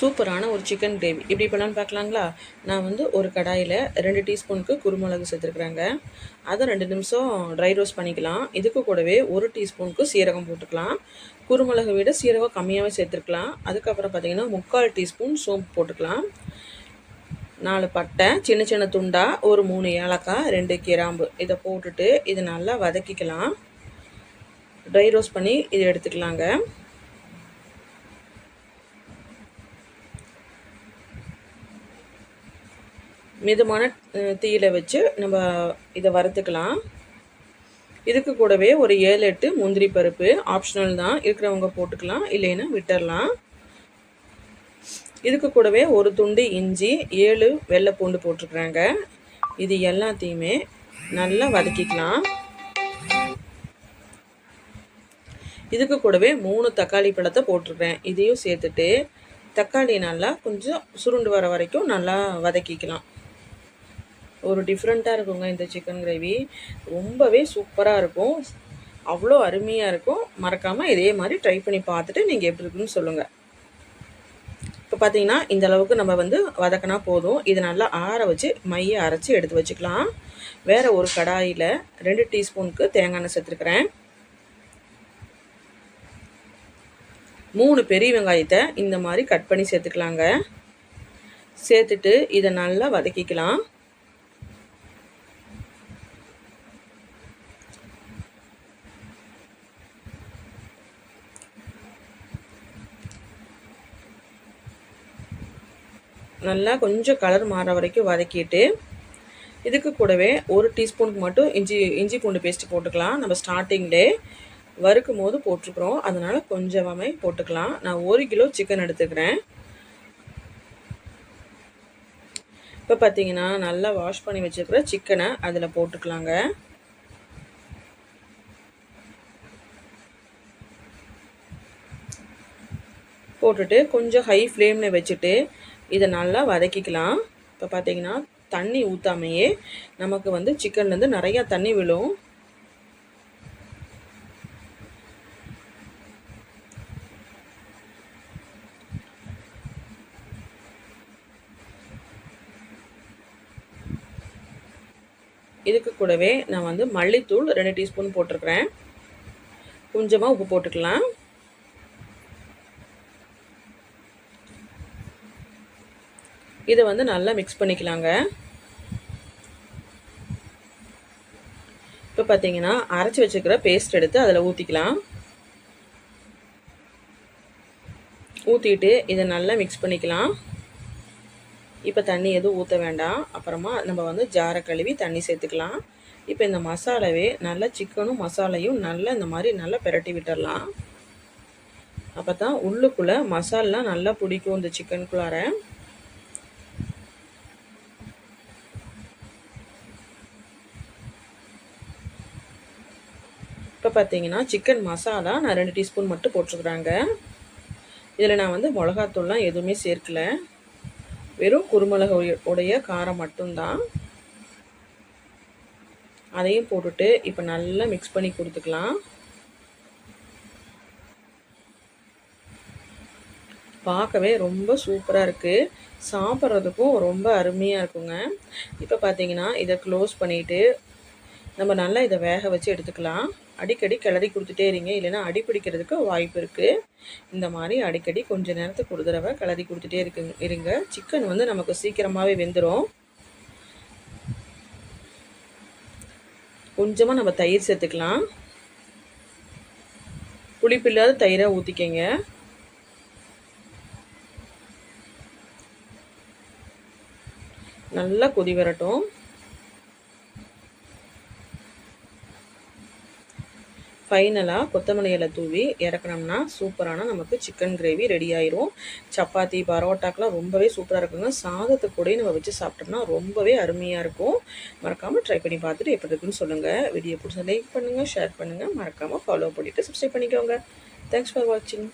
சூப்பரான ஒரு chicken gravy எப்படி பண்ணலான்னு பார்க்கலாங்களா? நான் வந்து ஒரு கடாயில் 2 டீஸ்பூனுக்கு குருமிளகு சேர்த்துருக்குறேங்க. அதை 2 நிமிஷம் ட்ரை ரோஸ்ட் பண்ணிக்கலாம். இதுக்கு கூடவே 1 டீஸ்பூனுக்கு சீரகம் போட்டுக்கலாம். குருமிளகை விட சீரகம் கம்மியாகவே சேர்த்துருக்கலாம். அதுக்கப்புறம் பார்த்திங்கன்னா 3/4 டீஸ்பூன் சோம்பு போட்டுக்கலாம். 4 பட்டை சின்ன சின்ன துண்டா, ஒரு 3 ஏலக்காய், 2 கிராம்பு இதை போட்டுட்டு இதை நல்லா வதக்கிக்கலாம். ட்ரை ரோஸ்ட் பண்ணி இதை எடுத்துக்கலாங்க. மிதமான தீயில வச்சு நம்ம இதை வறுத்துக்கலாம். இதுக்கு கூடவே ஒரு 7-8 முந்திரி பருப்பு ஆப்ஷனல் தான், இருக்கிறவங்க போட்டுக்கலாம், இல்லைன்னா விட்டுடலாம். இதுக்கு கூடவே ஒரு துண்டு இஞ்சி, 7 வெள்ளை பூண்டு போட்டிருக்குறாங்க. இது எல்லாத்தையுமே நல்லா வதக்கிக்கலாம். இதுக்கு கூடவே 3 தக்காளி பழத்தை போட்டிருக்கிறேன். இதையும் சேர்த்துட்டு தக்காளி நல்லா கொஞ்சம் சுருண்டு வர வரைக்கும் நல்லா வதக்கிக்கலாம். ஒரு டிஃப்ரெண்ட்டாக இருக்குங்க இந்த சிக்கன் கிரேவி. ரொம்பவே சூப்பராக இருக்கும், அவ்வளோ அருமையாக இருக்கும். மறக்காமல் இதே மாதிரி ட்ரை பண்ணி பார்த்துட்டு நீங்கள் எப்படி இருக்குன்னு சொல்லுங்கள். இப்போ பார்த்தீங்கன்னா இந்த அளவுக்கு நம்ம வந்து வதக்கினா போதும். இது நல்லா ஆற வச்சு மையை அரைச்சி எடுத்து வச்சுக்கலாம். வேறு ஒரு கடாயில் 2 டீஸ்பூனுக்கு தேங்காய் எண்ணெய் சேர்த்துருக்குறேன். 3 பெரிய வெங்காயத்தை இந்த மாதிரி கட் பண்ணி சேர்த்துக்கலாங்க. சேர்த்துட்டு இதை நல்லா வதக்கிக்கலாம். நல்லா கொஞ்சம் கலர் மாற வரைக்கும் வதக்கிட்டு இதுக்கு கூடவே 1 டீஸ்பூனுக்கு மட்டும் இஞ்சி பூண்டு பேஸ்ட்டு போட்டுக்கலாம். நம்ம ஸ்டார்டிங்லே வறுக்கும் போது போட்டிருக்குறோம், அதனால் கொஞ்சமாகவே போட்டுக்கலாம். நான் 1 கிலோ சிக்கன் எடுத்துக்கிறேன். இப்போ பார்த்தீங்கன்னா நல்லா வாஷ் பண்ணி வச்சுருக்கிற சிக்கனை அதில் போட்டுக்கலாங்க. போட்டுட்டு கொஞ்சம் ஹை ஃப்ளேமில் வச்சுட்டு இதை நல்லா வதக்கிக்கலாம். இப்போ பார்த்தீங்கன்னா தண்ணி ஊற்றாமையே நமக்கு வந்து சிக்கன்லேருந்து நிறையா தண்ணி விழும். இதுக்கு கூடவே நான் வந்து மல்லித்தூள் 2 டீஸ்பூன் போட்டிருக்கிறேன். கொஞ்சமாக உப்பு போட்டுக்கலாம். இதை வந்து நல்லா மிக்ஸ் பண்ணிக்கலாங்க. இப்போ பார்த்தீங்கன்னா அரைச்சி வச்சுக்கிற பேஸ்ட் எடுத்து அதில் ஊற்றிக்கலாம். ஊற்றிட்டு இதை நல்லா மிக்ஸ் பண்ணிக்கலாம். இப்போ தண்ணி எதுவும் ஊற்ற வேண்டாம். அப்புறமா நம்ம வந்து ஜாரை கழுவி தண்ணி சேர்த்துக்கலாம். இப்போ இந்த மசாலாவே நல்லா சிக்கனும் மசாலையும் நல்லா இந்த மாதிரி நல்லா பிரட்டி விட்டுடலாம். அப்போ தான் உள்ளுக்குள்ளே மசாலெலாம் நல்லா பிடிக்கும் இந்த சிக்கனுக்குள்ளார. இப்போ பார்த்தீங்கன்னா சிக்கன் மசாலா நான் 2 டீஸ்பூன் மட்டும் போட்டிருக்குறாங்க. இதில் நான் வந்து மிளகாத்தூள்லாம் எதுவுமே சேர்க்கலை, வெறும் குருமிளகு உடைய காரம் மட்டும்தான். அதையும் போட்டுட்டு இப்போ நல்லா மிக்ஸ் பண்ணி கொடுத்துக்கலாம். பார்க்கவே ரொம்ப சூப்பராக இருக்குது, சாப்பிட்றதுக்கும் ரொம்ப அருமையாக இருக்குங்க. இப்போ பார்த்தீங்கன்னா இதை க்ளோஸ் பண்ணிவிட்டு நம்ம நல்லா இதை வேக வச்சு எடுத்துக்கலாம். அடிக்கடி கிளறி கொடுத்துட்டே இருங்க, இல்லைன்னா அடி பிடிக்கிறதுக்கு வாய்ப்பு இருக்குது. இந்த மாதிரி அடிக்கடி கொஞ்சம் நேரத்துக்கு ஒரு தடவை கிளறி கொடுத்துட்டே இருங்க. சிக்கன் வந்து நமக்கு சீக்கிரமாகவே வெந்துடும். கொஞ்சமாக நம்ம தயிர் சேர்த்துக்கலாம். புளிப்பில்லாத தயிரை ஊற்றிக்கங்க. நல்லா கொதி வரட்டும். ஃபைனலாக கொத்தமல்லி இலை தூவி இறக்கணும்னா சூப்பரான நமக்கு சிக்கன் கிரேவி ரெடி ஆயிரும். சப்பாத்தி பரோட்டாக்கெலாம் ரொம்பவே சூப்பராக இருக்குங்க. சாதத்துக்கு கூட நம்ம வச்சு சாப்பிட்டோம்னா ரொம்பவே அருமையாக இருக்கும். மறக்காமல் ட்ரை பண்ணி பார்த்துட்டு எப்படி இருக்குன்னு சொல்லுங்கள். வீடியோ பிடிச்சா லைக் பண்ணுங்கள், ஷேர் பண்ணுங்கள், மறக்காமல் ஃபாலோ பண்ணிவிட்டு சப்ஸ்கிரைப் பண்ணிக்கோங்க. தேங்க்ஸ் ஃபார் வாட்சிங்.